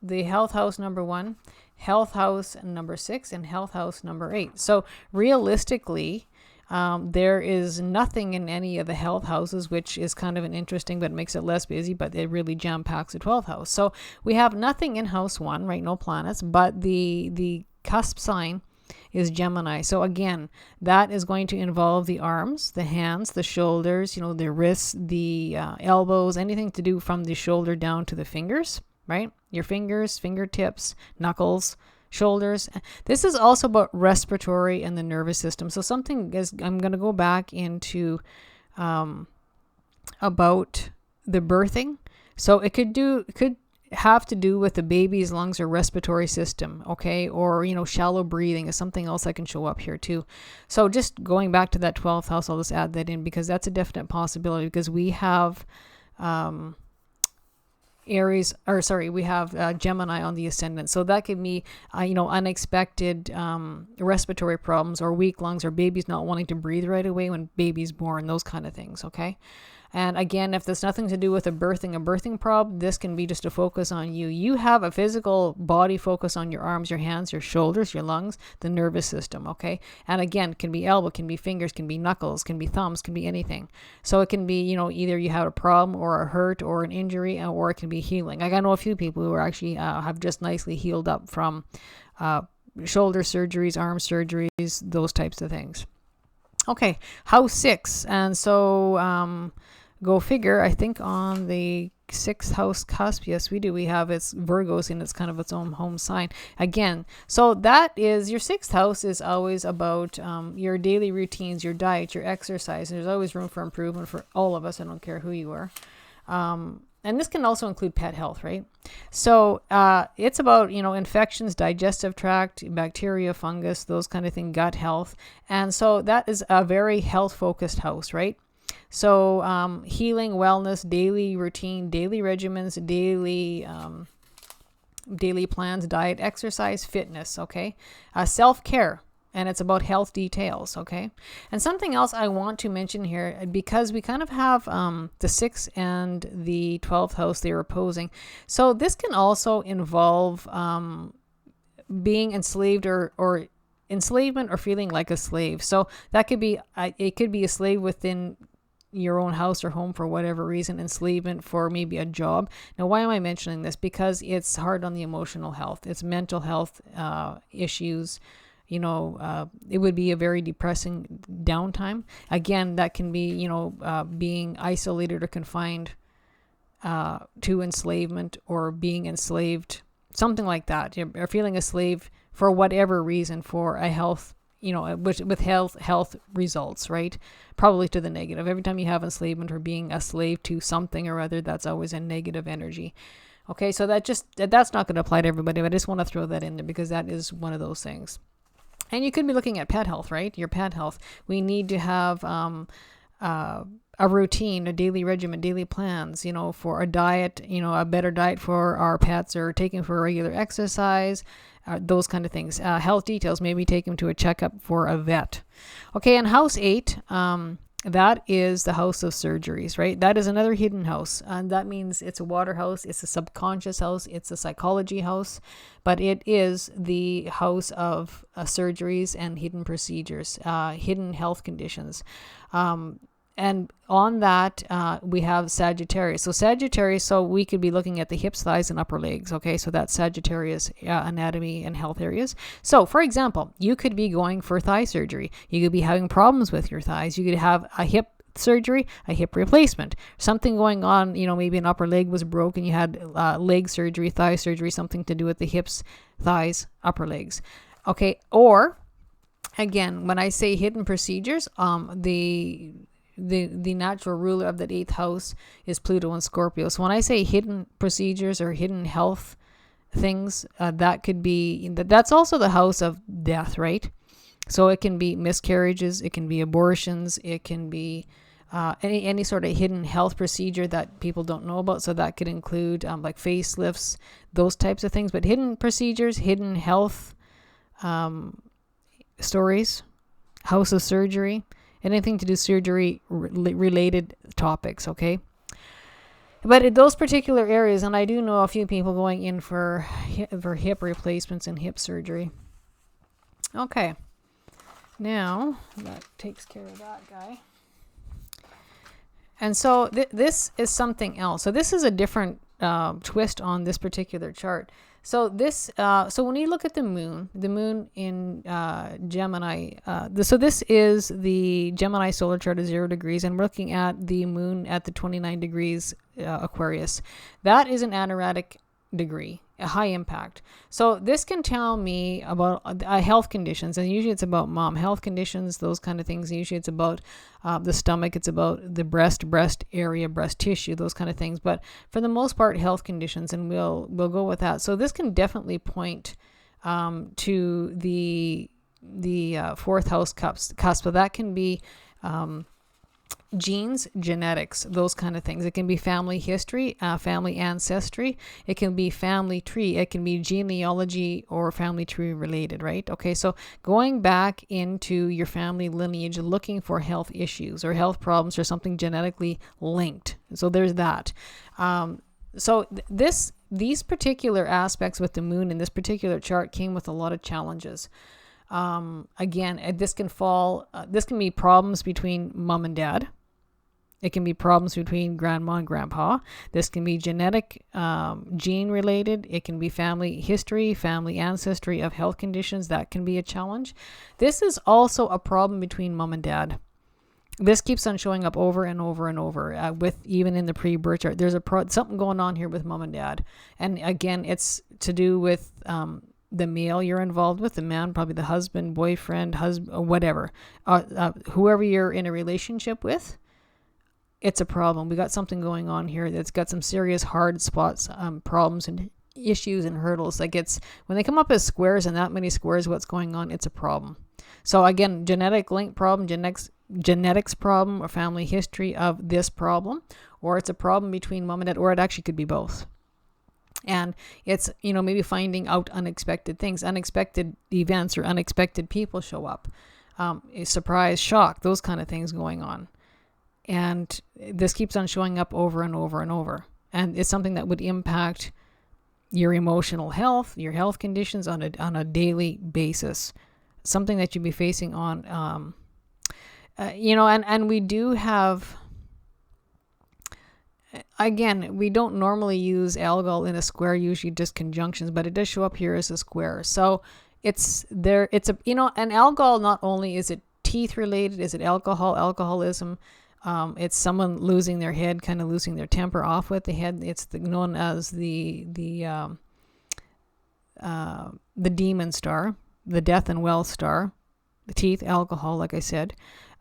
the health house number 1, health house number 6, and health house number 8. So realistically, there is nothing in any of the health houses, which is kind of an interesting, but makes it less busy, but it really jam packs the 12th house. So we have nothing in house 1, right? No planets, but the cusp sign is Gemini. So again, that is going to involve the arms, the hands, the shoulders, the wrists, the elbows, anything to do from the shoulder down to the fingers, right? Your fingers, fingertips, knuckles, shoulders. This is also about respiratory and the nervous system. So something is, I'm going to go back into about the birthing. So it could have to do with the baby's lungs or respiratory system, okay? Or, shallow breathing is something else that can show up here too. So just going back to that 12th house, I'll just add that in because that's a definite possibility, because we have we have Gemini on the ascendant. So that could be, unexpected respiratory problems or weak lungs or babies not wanting to breathe right away when baby's born, those kind of things, okay? And again, if there's nothing to do with a birthing problem, this can be just a focus on you. You have a physical body focus on your arms, your hands, your shoulders, your lungs, the nervous system, okay? And again, can be elbow, can be fingers, can be knuckles, can be thumbs, can be anything. So it can be, either you have a problem or a hurt or an injury, or it can be healing. Like I know a few people who are actually have just nicely healed up from shoulder surgeries, arm surgeries, those types of things. Okay, house 6. And so go figure, I think on the 6th house cusp, yes we do, we have its Virgos and it's kind of its own home sign again. So that is, your 6th house is always about your daily routines, your diet, your exercise. There's always room for improvement for all of us. I don't care who you are. And this can also include pet health, right? So it's about, infections, digestive tract, bacteria, fungus, those kind of things, gut health. And so that is a very health-focused house, right? So healing, wellness, daily routine, daily regimens, daily plans, diet, exercise, fitness, okay? Self-care. And it's about health details, okay? And something else I want to mention here, because we kind of have the 6th and the 12th house, they're opposing. So this can also involve being enslaved or enslavement or feeling like a slave. So that could be, it could be a slave within your own house or home for whatever reason, enslavement for maybe a job. Now, why am I mentioning this? Because it's hard on the emotional health. It's mental health issues. It would be a very depressing downtime. Again, that can be, being isolated or confined to enslavement or being enslaved, something like that, or feeling a slave for whatever reason for a health, with health results, right? Probably to the negative. Every time you have enslavement or being a slave to something or other, that's always a negative energy. Okay, so that's not going to apply to everybody, but I just want to throw that in there because that is one of those things. And you could be looking at pet health, right? Your pet health. We need to have a routine, a daily regimen, daily plans, for a diet, a better diet for our pets, or taking for regular exercise, those kind of things. Health details, maybe take them to a checkup for a vet. Okay, and house 8, that is the house of surgeries, right? That is another hidden house. And that means it's a water house, it's a subconscious house, it's a psychology house, but it is the house of surgeries and hidden procedures, hidden health conditions. And on that, we have Sagittarius. So Sagittarius, so we could be looking at the hips, thighs, and upper legs. Okay, so that's Sagittarius anatomy and health areas. So, for example, you could be going for thigh surgery. You could be having problems with your thighs. You could have a hip surgery, a hip replacement, something going on, maybe an upper leg was broken. You had leg surgery, thigh surgery, something to do with the hips, thighs, upper legs. Okay, or again, when I say hidden procedures, the natural ruler of that 8th house is Pluto and Scorpio. So when I say hidden procedures or hidden health things, that could be, that's also the house of death, right? So it can be miscarriages, it can be abortions, it can be any sort of hidden health procedure that people don't know about. So that could include like facelifts, those types of things. But hidden procedures, hidden health stories, house of surgery, anything to do surgery related topics, okay? But in those particular areas, and I do know a few people going in for hip replacements and hip surgery. Okay, now that takes care of that guy. And so this is something else. So this is a different twist on this particular chart. So this, so when you look at the moon in Gemini, so this is the Gemini solar chart of 0 degrees, and we're looking at the moon at the 29 degrees Aquarius. That is an anoretic degree, a high impact. So this can tell me about health conditions, and usually it's about mom health conditions, those kind of things. Usually it's about the stomach, it's about the breast area, breast tissue, those kind of things. But for the most part, health conditions, and we'll go with that. So this can definitely point to the 4th house cusp. So that can be genes, genetics, those kind of things. It can be family history, family ancestry. It can be family tree. It can be genealogy or family tree related, right? Okay, so going back into your family lineage, looking for health issues or health problems or something genetically linked. So there's that. So these particular aspects with the moon in this particular chart came with a lot of challenges. Again, this can be problems between mom and dad. It can be problems between grandma and grandpa. This can be genetic, gene related. It can be family history, family ancestry of health conditions. That can be a challenge. This is also a problem between mom and dad. This keeps on showing up over and over and over with even in the pre-birth chart. There's something going on here with mom and dad. And again, it's to do with the male you're involved with, the man, probably the husband, boyfriend, whatever, whoever you're in a relationship with. It's a problem. We got something going on here that's got some serious hard spots, problems and issues and hurdles. Like when they come up as squares and that many squares, what's going on? It's a problem. So again, genetic link problem, genetics problem, or family history of this problem, or it's a problem between mom and dad, or it actually could be both. And it's, maybe finding out unexpected things, unexpected events or unexpected people show up, a surprise, shock, those kind of things going on. And this keeps on showing up over and over and over. And it's something that would impact your emotional health, your health conditions on a daily basis. Something that you'd be facing on, and we do have, again, we don't normally use algol in a square, usually just conjunctions, but it does show up here as a square. So an algol, not only is it teeth related, is it alcoholism, it's someone losing their head, kind of losing their temper off with the head. It's known as the demon star, the death and wealth star, the teeth, alcohol, like I said.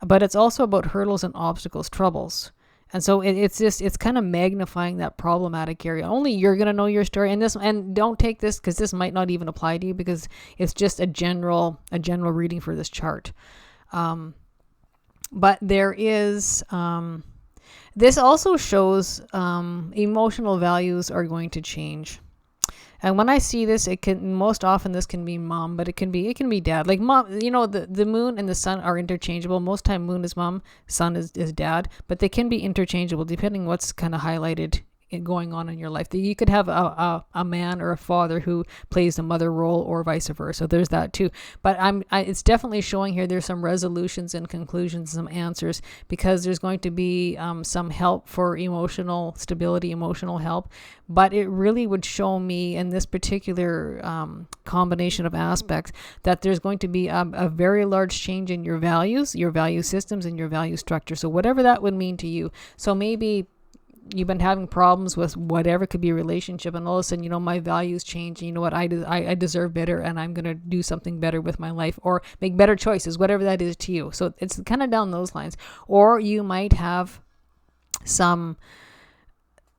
But it's also about hurdles and obstacles, troubles. And so it's kind of magnifying that problematic area. Only you're going to know your story. And don't take this, because this might not even apply to you, because it's just a general reading for this chart. But there is, This also shows emotional values are going to change. And when I see this, it can most often this can be mom, but it can be dad. Like mom, the moon and the sun are interchangeable. Most time moon is mom, sun is dad, but they can be interchangeable depending what's kind of highlighted going on in your life. You could have a man or a father who plays the mother role, or vice versa. There's that too. But it's definitely showing here there's some resolutions and conclusions, some answers, because there's going to be some help for emotional stability, emotional help. But it really would show me in this particular combination of aspects that there's going to be a very large change in your values, your value systems, and your value structure. So whatever that would mean to you. So maybe you've been having problems with whatever, could be a relationship, and all of a sudden, my values change. You know what, I deserve better, and I'm going to do something better with my life, or make better choices, whatever that is to you. So it's kind of down those lines. Or you might have some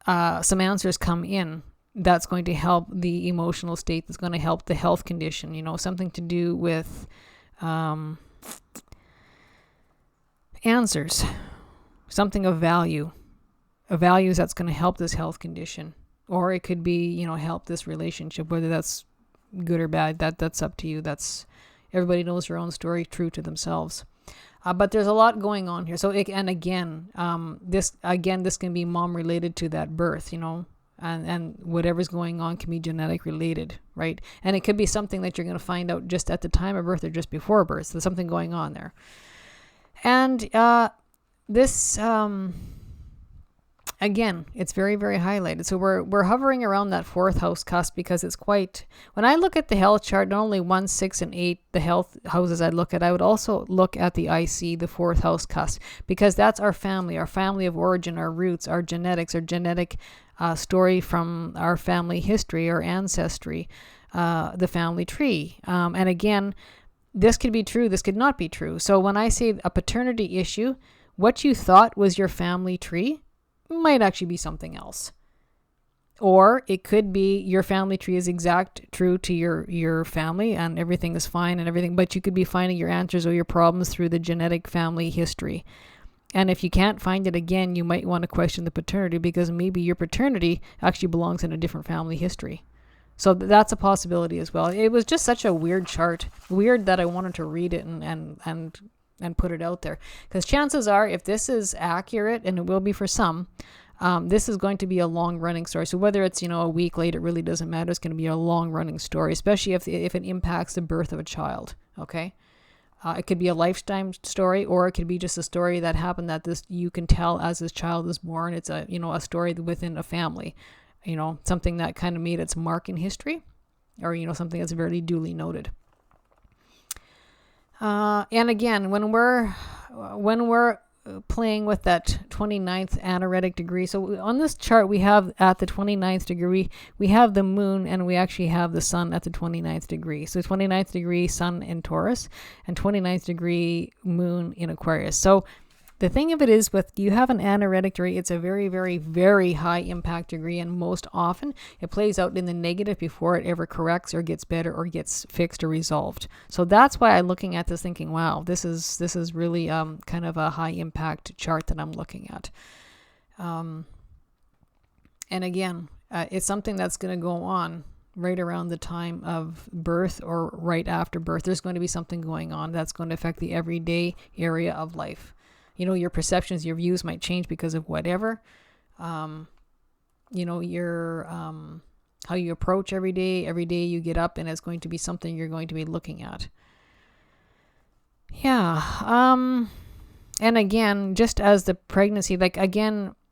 answers come in that's going to help the emotional state, that's going to help the health condition, something to do with answers, something of value. Values that's going to help this health condition, or it could be help this relationship, whether that's good or bad. That's up to you. That's everybody knows their own story, true to themselves. But there's a lot going on here. So this can be mom related to that birth, and whatever's going on can be genetic related, right? And it could be something that you're going to find out just at the time of birth or just before birth. So there's something going on there, and this. Again, it's very, very highlighted. So we're hovering around that fourth house cusp, because it's quite, when I look at the health chart, not only 1, 6, and 8, the health houses I look at, I would also look at the IC, the fourth house cusp, because that's our family of origin, our roots, our genetics, our genetic story from our family history, our ancestry, the family tree. And again, this could be true, this could not be true. So when I say a paternity issue, what you thought was your family tree might actually be something else. Or it could be your family tree is exact true to your family and everything is fine and everything, but you could be finding your answers or your problems through the genetic family history. And if you can't find it again, you might want to question the paternity, because maybe your paternity actually belongs in a different family history. So that's a possibility as well. It was just such a weird chart. Weird that I wanted to read it and put it out there, because chances are, if this is accurate, and it will be for some, this is going to be a long running story. So whether it's a week late, it really doesn't matter. It's going to be a long running story, especially if it impacts the birth of a child. Okay, it could be a lifetime story, or it could be just a story that happened that you can tell as this child is born. It's a story within a family, something that kind of made its mark in history, or something that's very duly noted. And again, when we're playing with that 29th anaretic degree, so on this chart we have at the 29th degree, we have the moon, and we actually have the sun at the 29th degree. So 29th degree sun in Taurus, and 29th degree moon in Aquarius. So the thing of it is, with you have an anaretic degree, it's a very, very, very high impact degree, and most often it plays out in the negative before it ever corrects or gets better or gets fixed or resolved. So that's why I'm looking at this thinking, wow, this is really kind of a high impact chart that I'm looking at. And again, it's something that's going to go on right around the time of birth or right after birth. There's going to be something going on that's going to affect the everyday area of life. Your perceptions, your views might change because of whatever, your, how you approach every day you get up, and it's going to be something you're going to be looking at. Yeah. And again, just as the pregnancy,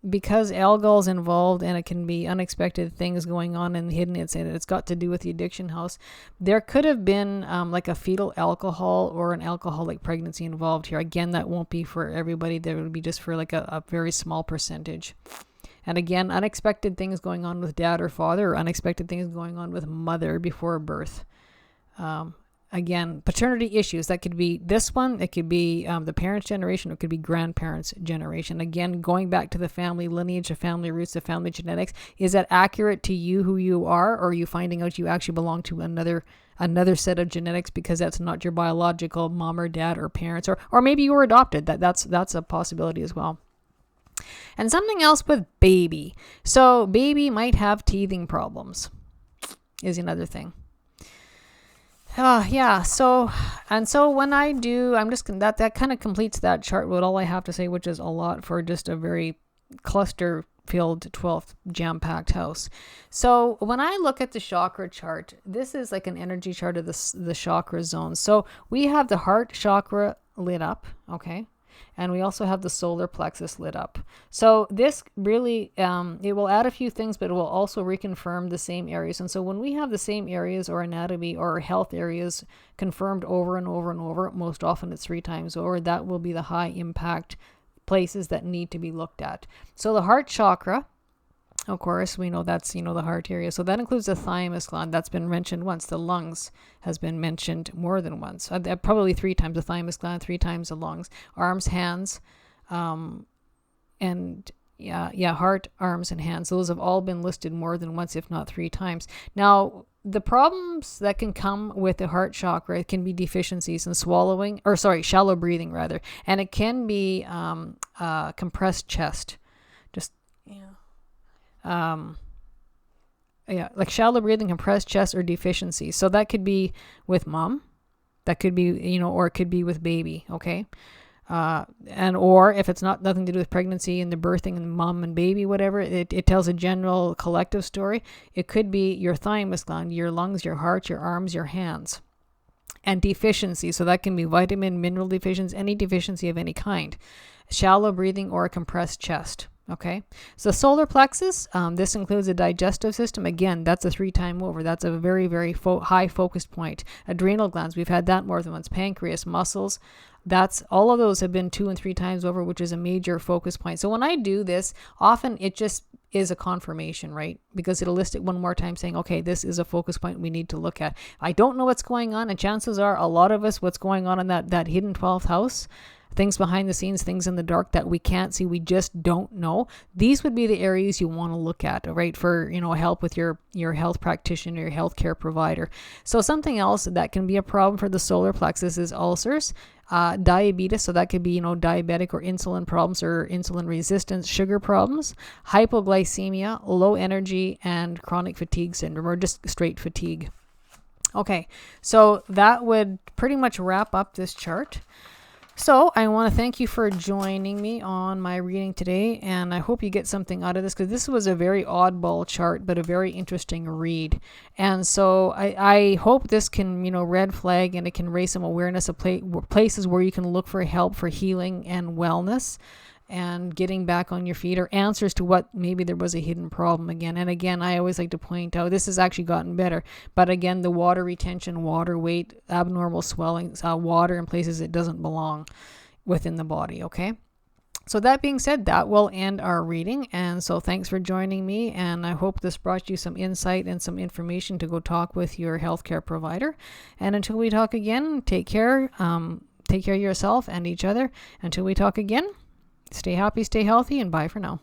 because alcohol's involved and it can be unexpected things going on and hidden, it's got to do with the addiction house. There could have been like a fetal alcohol or an alcoholic pregnancy involved here. Again, that won't be for everybody. There would be just for like a very small percentage. And again, unexpected things going on with dad or father, or unexpected things going on with mother before birth. Again, paternity issues, that could be this one, it could be the parents' generation, or it could be grandparents' generation. Again, going back to the family lineage, the family roots, the family genetics, is that accurate to you, who you are, or are you finding out you actually belong to another set of genetics because that's not your biological mom or dad or parents, or maybe you were adopted. That's a possibility as well. And something else with baby. So baby might have teething problems is another thing. Yeah. So when I do, I'm just that kind of completes that chart with all I have to say, which is a lot for just a very cluster filled 12th jam-packed house. So when I look at the chakra chart, this is like an energy chart of the chakra zones. So we have the heart chakra lit up, okay? And we also have the solar plexus lit up. So this really, it will add a few things, but it will also reconfirm the same areas. And so when we have the same areas or anatomy or health areas confirmed over and over and over, most often it's 3 times over, that will be the high impact places that need to be looked at. So the heart chakra, of course, we know that's, the heart area. So that includes the thymus gland. That's been mentioned once. The lungs has been mentioned more than once. Probably 3 times the thymus gland, 3 times the lungs, arms, hands, and heart, arms, and hands. Those have all been listed more than once, if not 3 times. Now, the problems that can come with the heart chakra, it can be deficiencies in shallow breathing rather. And it can be compressed chest. Like shallow breathing, compressed chest, or deficiency. So that could be with mom, that could be, or it could be with baby. Okay. Or if it's nothing to do with pregnancy and the birthing and mom and baby, whatever, it tells a general collective story. It could be your thymus gland, your lungs, your heart, your arms, your hands. And deficiency. So that can be vitamin, mineral deficiency, any deficiency of any kind. Shallow breathing or a compressed chest. Okay, so solar plexus, this includes the digestive system. Again, that's a 3 time over. That's a very, very high focused point. Adrenal glands, we've had that more than once. Pancreas, muscles, all of those have been 2 and 3 times over, which is a major focus point. So when I do this, often it just is a confirmation, right? Because it'll list it one more time saying, okay, this is a focus point we need to look at. I don't know what's going on, and chances are a lot of us, what's going on in that hidden 12th house, things behind the scenes, things in the dark that we can't see, we just don't know. These would be the areas you want to look at, right? For, help with your health practitioner, your healthcare provider. So something else that can be a problem for the solar plexus is ulcers, diabetes. So that could be, diabetic or insulin problems or insulin resistance, sugar problems, hypoglycemia, low energy, and chronic fatigue syndrome, or just straight fatigue. Okay. So that would pretty much wrap up this chart. So I want to thank you for joining me on my reading today, and I hope you get something out of this, because this was a very oddball chart, but a very interesting read. And so I hope this can, red flag, and it can raise some awareness of places where you can look for help for healing and wellness and getting back on your feet, or answers to what maybe there was a hidden problem again. And again, I always like to point out, this has actually gotten better. But again, the water retention, water weight, abnormal swelling, water in places it doesn't belong within the body, okay? So that being said, that will end our reading. And so thanks for joining me. And I hope this brought you some insight and some information to go talk with your healthcare provider. And until we talk again, take care. Take care of yourself and each other. Until we talk again, stay happy, stay healthy, and bye for now.